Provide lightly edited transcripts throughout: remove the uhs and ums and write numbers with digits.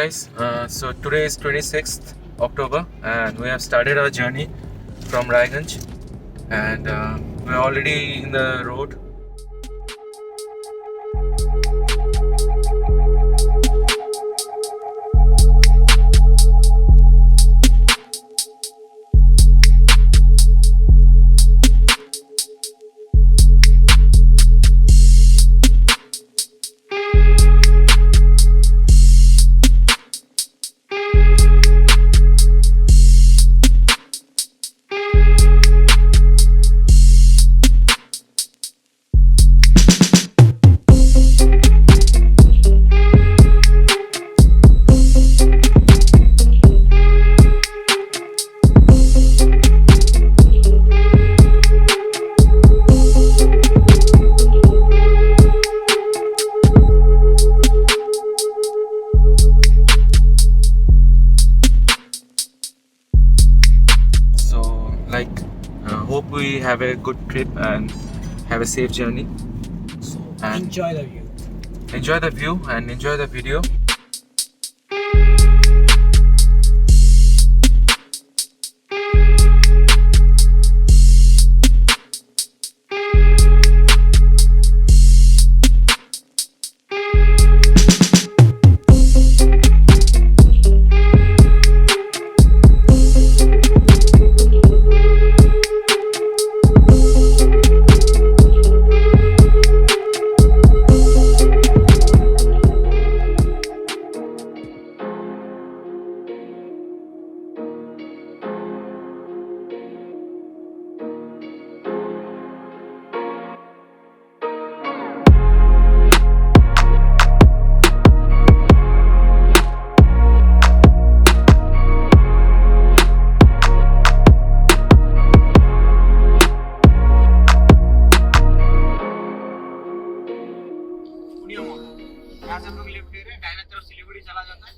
guys, so today is 26th October and we have started our journey from Raiganj and we're already in the road. Hope we have a good trip and have a safe journey. And enjoy the view. Enjoy the view and enjoy the video. यहाँ से हम लोग left ले रहे हैं, दाहिने तरफ सिलीगुड़ी चला जाता है।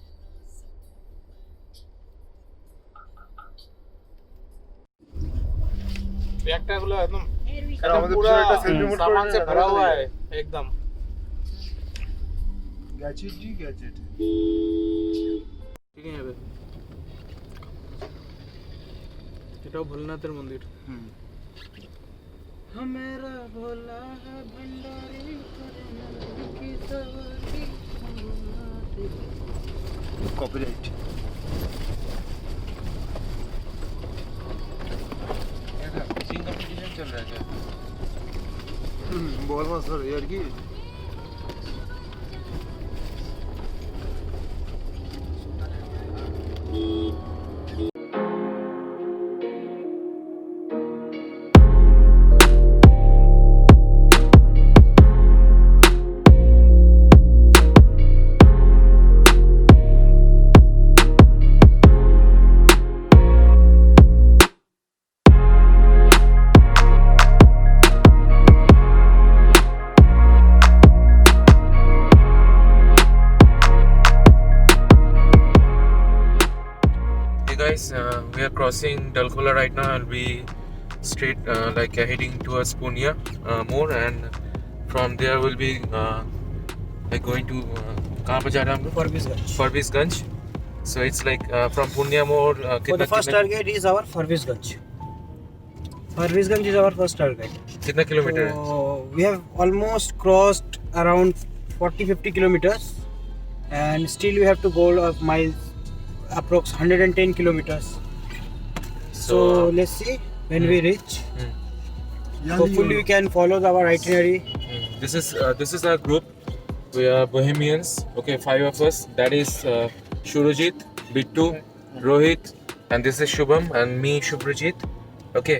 बैगटा गुलो एकदम पूरा सामान से भरा हुआ है एकदम। गैजेट जी गैजेट ठीक है यहाँ पे এটাও ভোলানাথের মন্দির। हमेरा भोला है भंडारी की सवारी कॉपीराइट फिशिंग कंपटीशन चल रहा है क्या? बहुत मस्त है यार की Guys, we are crossing Dalkola right now and we straight heading towards Punya more, and from there we'll be going to कहाँ पे जा रहे हैं हम लोग? Parvisganj. So it's like from Punya more. For the first target is our Parvisganj. Parvisganj is our first target. कितना kilometre है? So we have almost crossed around 40-50 kilometers and still we have to go of miles. Approx 110 kilometers. So let's see when we reach. Hopefully we can follow our itinerary. This is our group. We are Bohemians. Okay, 5 of us. That is Shurajit, Bittu, Rohit, and this is Shubham and me, Shubhrajit. Okay.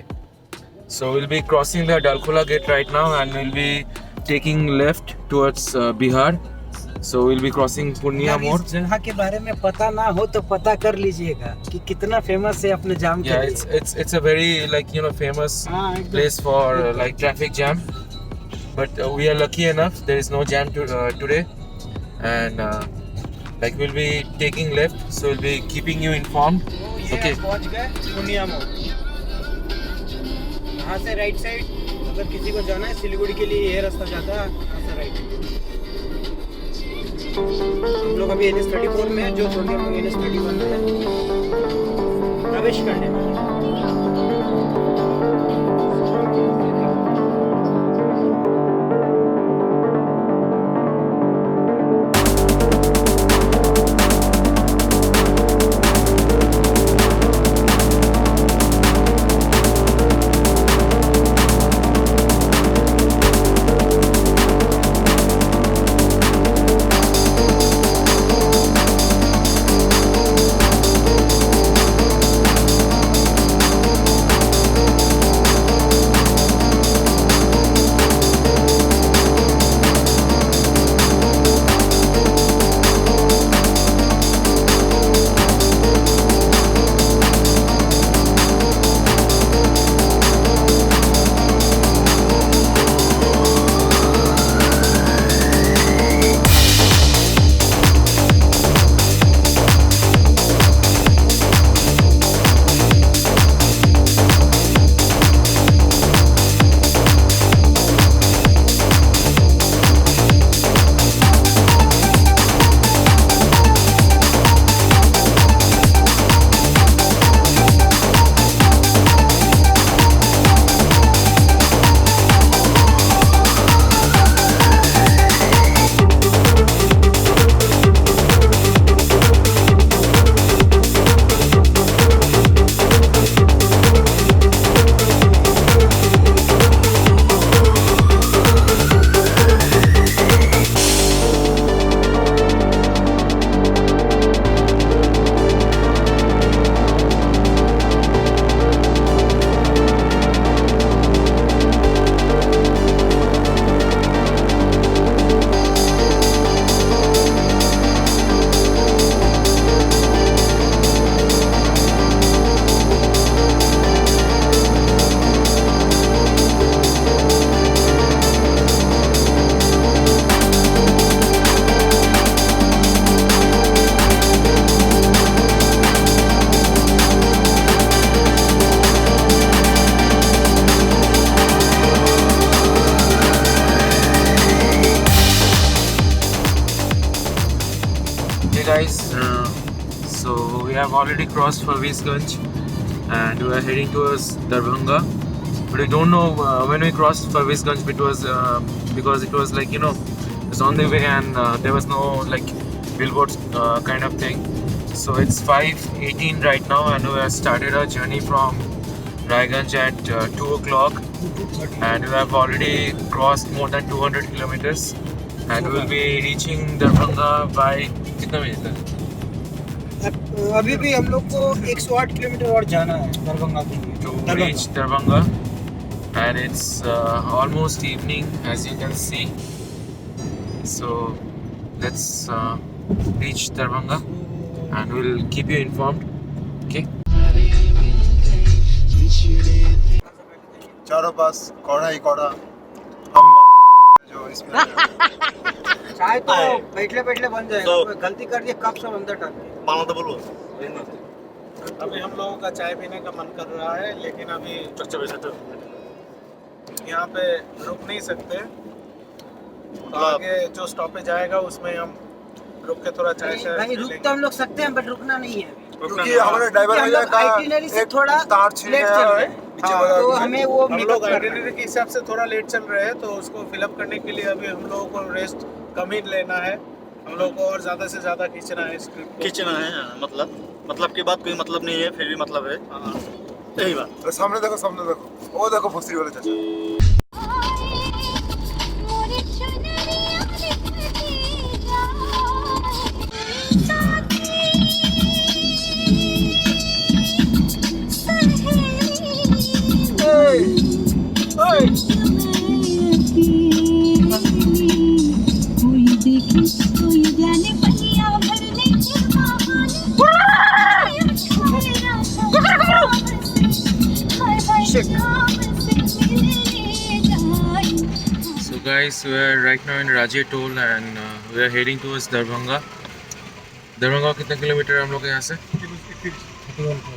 So we'll be crossing the Dalkola gate right now and we'll be taking left towards Bihar. So we'll be crossing Punya more. इस जगह के बारे में पता ना हो तो पता कर लीजिएगा कि कितना फेमस है अपने जाम के लिए। It's a very famous place for traffic jam. But we are lucky enough there is no jam today, and we'll be taking left, so we'll be keeping you informed. Okay. पहुंच गए पुनिया मोड़। यहाँ से right side अगर किसी को जाना है सिलीगुड़ी के लिए ये रास्ता जाता है, यहाँ से राइट। हम लोग अभी NH34 में है, जो छोड़ के हम लोग NH31 में है प्रवेश करने में। Guys, so we have already crossed Farvisganj and we are heading towards Darbhanga. But we don't know when we crossed Farvisganj because it was like, you know, it's on the way and there was no like billboards kind of thing. So it's 5:18 right now and we have started our journey from Raiganj at 2 o'clock and we have already crossed more than 200 kilometers and we will be reaching Darbhanga by कितना बजे तक? अभी भी हम लोग को 108 kilometre और जाना है दरभंगा के लिए। To reach Darbhanga and it's almost evening as you can see. So let's reach Darbhanga and we'll keep you informed. Okay. चारों पास कौड़ा ही कौड़ा, हम जो इसमें चाय तो बैठले बैठले बन जाएगा। कोई गलती कर दिया कप सब अंदर डाल दे। मानो तो बोलो। अभी हम लोगों का चाय पीने का मन कर रहा है लेकिन अभी यहाँ पे रुक नहीं सकते। आगे जो स्टॉपेज आएगा उसमें हम रुक के थोड़ा चाय शाय भाई रुक तो हम लोग सकते हैं बट रुकना नहीं है। क्योंकि हमारे ड्राइवर हम भैया लोग का आइटिनरी से एक थोड़ा तार छीन लेट गया चल है रहे हैं। पीछे वाला तो आदमी। हमें वो हम मेकअप लोग करना है। आइडेंटिटी के हिसाब से थोड़ा लेट चल रहे हैं तो उसको फिलअप करने के लिए अभी हम लोगों को रेस्ट कम ही लेना है। हम लोग को और ज़्यादा से ज़्यादा खींचना है इस ट्रिप को। खींचना है मतलब की बात कोई मतलब नहीं है, फिर भी मतलब है। हाँ, यही बात। तो सामने देखो, वो देखो भूसरी वाले चाचा। So guys, we are right now in Rajay Toll and we are heading towards Darbhanga. Darbhanga कितना किलोमीटर है हम लोग के यहाँ से?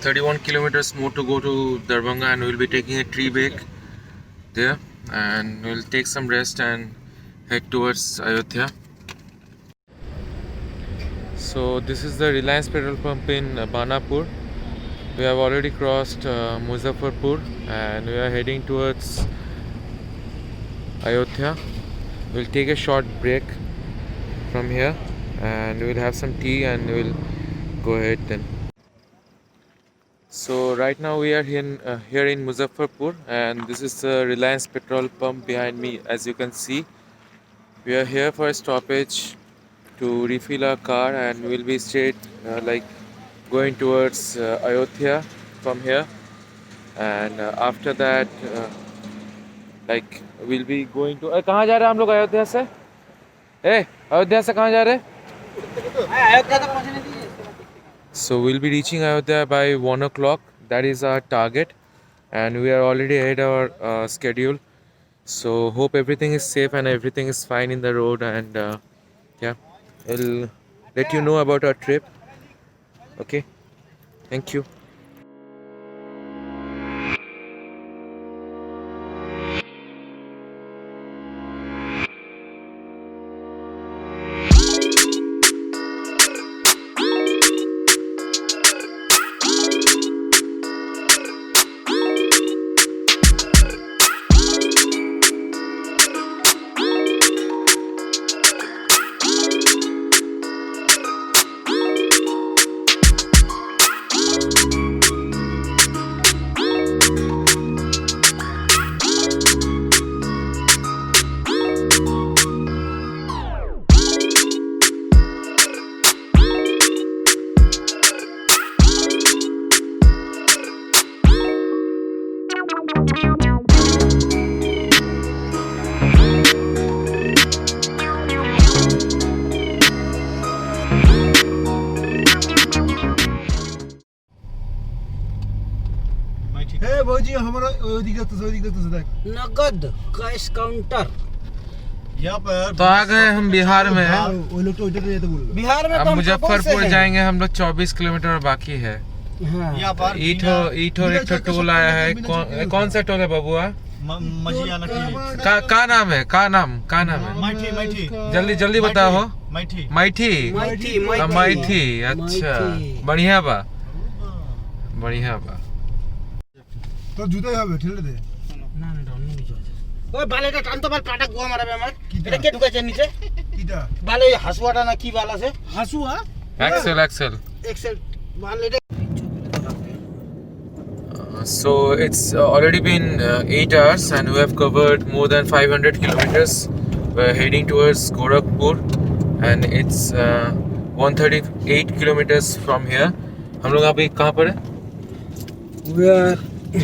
31 kilometers more to go to Darbhanga and we'll be taking a tree break there and we'll take some rest and head towards Ayodhya. So this is the Reliance petrol pump in Banapur. We have already crossed Muzaffarpur and we are heading towards Ayodhya. We'll take a short break from here and we'll have some tea and we'll go ahead then. So right now we are here in Muzaffarpur and this is the Reliance petrol pump behind me. As you can see, we are here for a stoppage to refill our car and we'll be straight going towards Ayodhya from here, and after that we'll be going to कहाँ जा रहे हैं हम लोग अयोध्या से? अयोध्या से कहाँ जा रहे हैं? So we'll be reaching Ayodhya by 1 o'clock. That is our target and we are already ahead our schedule. So hope everything is safe and everything is fine in the road, and yeah, I'll let you know about our trip. Okay, thank you. हे भौजी हमारा ओदिक देख नगद cash counter यहाँ पर तो आ गए हम बिहार में। वो लोग तो उधर तो ये तो बोल रहे बिहार में अब तो हम कब से मुजफ्फरपुर हैं? जाएंगे हम लोग। 24 किलोमीटर और बाकी है। हाँ। यहाँ पर ईठो एक तो टोल आया है। कौन सा टोल है बबुआ? मजियाना की का नाम है? का नाम है? मैठी जल्दी बताओ। मैठी मैठी। मैठी। अच्छा, बढ़िया बा। तो জুতা হবে ঠেলে দে না না অন্য কিছু আছে। ওই বালেটা টান তো বাল পাটা গোয়া মারাবে আমার। এটা কে ঢুকাইছে নিচে? কিটা বালে হাসুয়াটা না কি বাল আছে? হাসুয়া? Axel. এক্সেল বাল এটা So it's already been 8 hours and we have covered more than 500 kilometers. We're heading towards Gorakhpur and it's 138 kilometers from here. हम लोग अभी कहाँ पर हैं?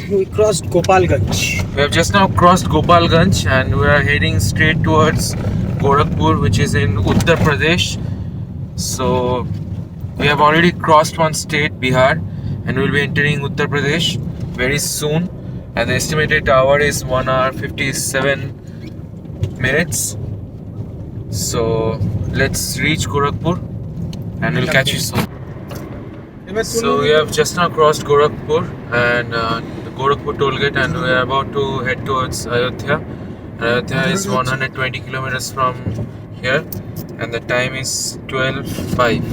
we crossed Gopalganj. We have just now crossed Gopalganj and we are heading straight towards Gorakhpur, which is in Uttar Pradesh. So we have already crossed one state, Bihar, and we'll be entering Uttar Pradesh very soon. And the estimated hour is 1 hour 57 minutes. So let's reach Gorakhpur and we'll catch you soon. So we have just now crossed Gorakhpur and the Gorakhpur toll gate, and we are about to head towards Ayodhya. Ayodhya is 120 kilometers from here and the time is 12:05.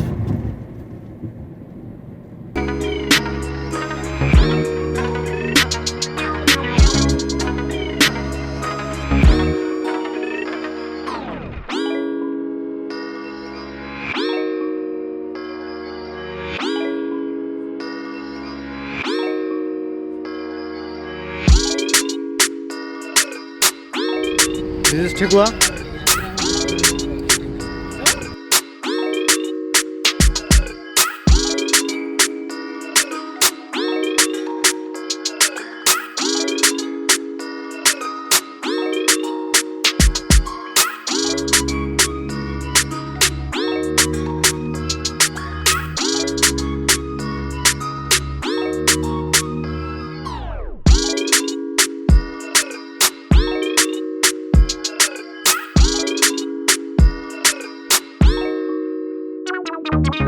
ठीक हुआ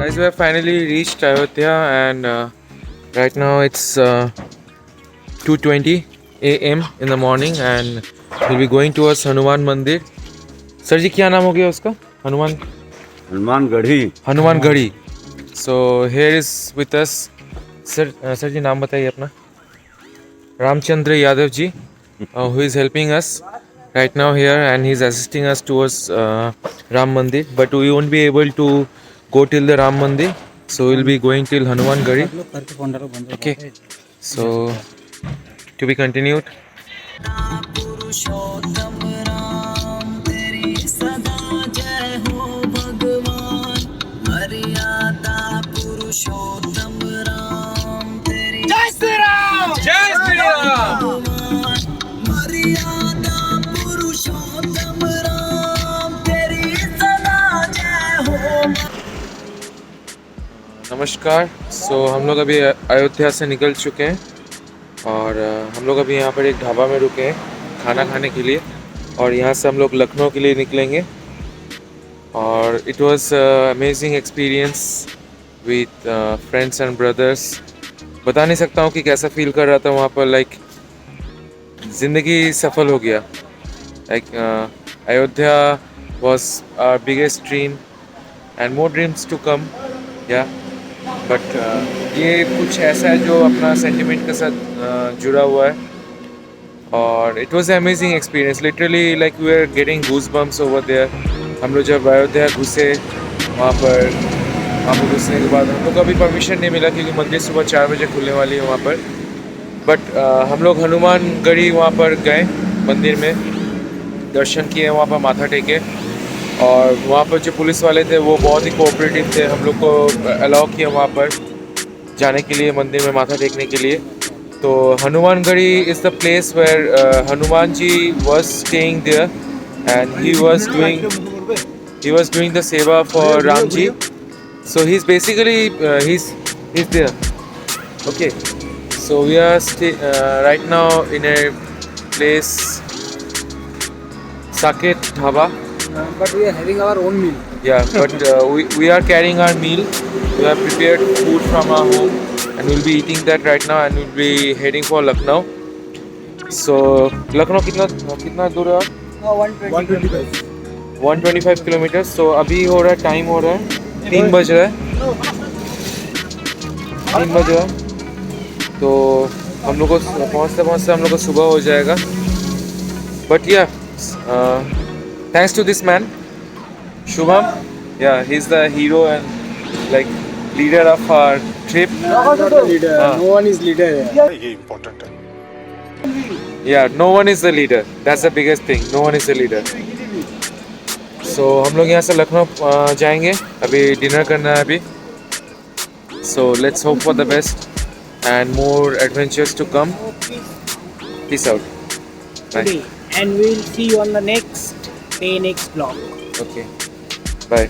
Guys, we have finally reached Ayodhya and right now it's 2:20 a.m. in the morning and we'll be going towards Hanuman Mandir. Sir ji क्या नाम हो गया उसका? Hanuman Hanumangarhi Hanumangarhi. So here is with us sir ji नाम बताइए अपना. Ramchandra Yadav ji, who is helping us right now here, and he's assisting us towards Ram Mandir. But we won't be able to go till the Ram Mandir, so we'll be going till Hanumangarhi. Okay. So to be continued. जय श्री राम. नमस्कार. सो हम लोग अभी अयोध्या से निकल चुके हैं और हम लोग अभी यहाँ पर एक ढाबा में रुके हैं खाना खाने के लिए, और यहाँ से हम लोग लखनऊ के लिए निकलेंगे. और it was amazing experience with friends and brothers. बता नहीं सकता हूँ कि कैसा फील कर रहा था वहाँ पर. लाइक ज़िंदगी सफल हो गया. Like Ayodhya was our biggest dream and more dreams to come. Yeah but ये कुछ ऐसा है जो अपना सेंटिमेंट के साथ जुड़ा हुआ है. और it was amazing experience. Literally like we are getting goosebumps over there. हम लोग जब अयोध्या घुसे वहाँ पर घुसने के बाद हम लोग को अभी परमिशन नहीं मिला क्योंकि मंदिर सुबह 4 बजे खुलने वाली है वहाँ पर. बट हम लोग हनुमानगढ़ी वहाँ पर गए, मंदिर में दर्शन किए, वहाँ पर माथा टेके. और वहाँ पर जो पुलिस वाले थे वो बहुत ही कोऑपरेटिव थे. हम लोग को अलाउ किया वहाँ पर जाने के लिए, मंदिर में माथा टेकने के लिए. तो Hanumangarhi is the place where Hanuman ji was staying there and he was doing the seva for Ram ji. So he's basically he's there. Okay, so we are right now in a place Saket Dhaba. But we are having our own meal. Yeah, but we are carrying our meal. We have prepared food from our home and we'll be eating that right now, and we'll be heading for Lucknow. So Lucknow कितना दूर है? 125. 125 kilometre. So अभी हो रहा है, time हो रहा है 3 बज रहा है. 3 बज रहा है. तो हम लोग को पहुँचते हम लोग को सुबह हो जाएगा. But yeah thanks to this man Shubham. Yeah he is the hero and like leader of our trip. Leader. No one is leader here. ये इम्पोर्टेंट है. Yeah no one is the leader. That's the biggest thing. No one is the leader. So हम लोग यहाँ से लखनऊ जाएंगे. अभी dinner करना है अभी. So let's hope for the best and more adventures to come. Peace out. Bye. And we'll see you on the next vlog. Okay. Bye.